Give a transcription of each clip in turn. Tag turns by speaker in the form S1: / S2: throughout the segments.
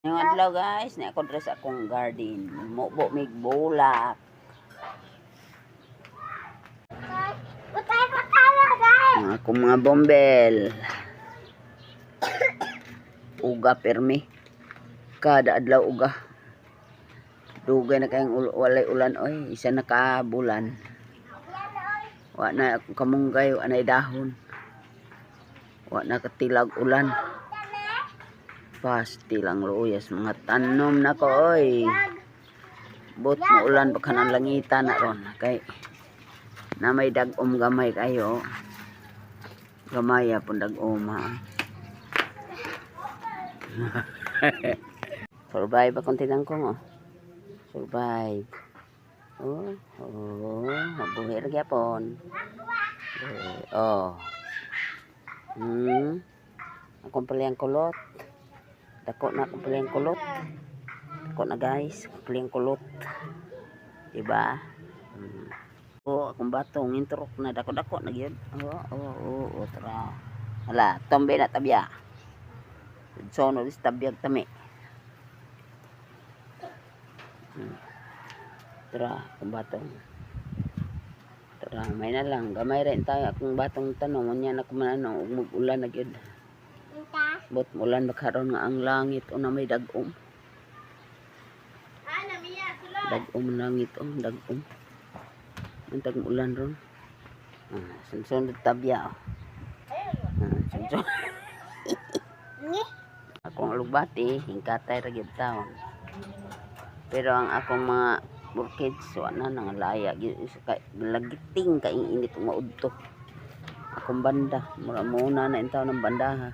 S1: Yung adlaw guys, na ako dress akong garden. Mubo mig bulak. Ang akong mga bombel. Uga permi. Kada adlaw uga. Dugay na kayong walay ulan oy, isa na ka bulan. Wa na akong kamunggay, wa na dahon. Wa na katilag ulan. Pasti lang luyas mga tanom na ko oy. Bot mo ulan baka ng langitan na ron kay na may dagom gamay kayo. Gamaya pun dagom ha. Survive akong tinangkong oh. Survive. Mabuhi ra gyapon. Akong paliyang kulot. Dako na akong paliyang kulot. Dako na guys, paliyang kulot. Diba? Akong batong introk na dako-dako na gyud. Tara. Hala, tombe na tabya. Sono dis tabyag tami. Tara, akong batong. Tara, may na lang. Gamay rin tayo akong batong tanong. Unyan ako mananong. Ug-ulan na gyud. Bot mulan makaron nga ang langit o na may dagom. Dagom langit o, dagom. Ang tag-ulan ron. Sunod tabya o. Sunod. Akong lugbati, hingkatay ra gyud taon. Pero ang akong mga orchids wala nang laya gyud lagiting kay init maudto. Akong banda, muna na intaw ng banda ha.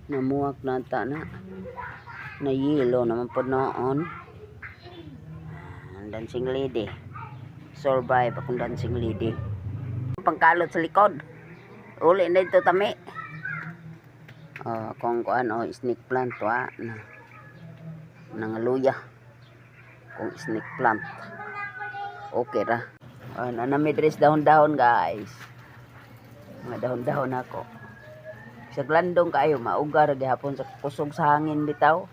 S1: Namuak na ta na yelo naman po noon. Dancing lady. Survive akong dancing lady. Pangkalot sa likod. Uli na ito tami. Kung ano, snake plant wa na nangaluya. Kung snake plant. Okay ra. Namidres dahon-dahon guys. Mga dahon-dahon ako. Sa glandong kayo, maugar gihapon sa kusog sa hangin bitaw.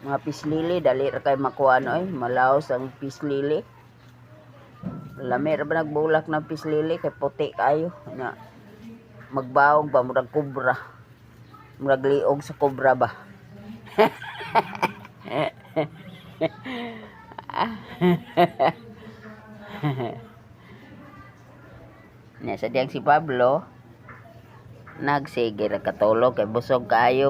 S1: Mga pislili, dali ra kay makuha malaos ang pislili. Lami ra ba nagbulak ng pislili kay puti kayo. Na, magbaog ba, murag kubra. Murag liog sa kubra ba. Sa diyang si Pablo nagsige ra katulog kay busog kayo.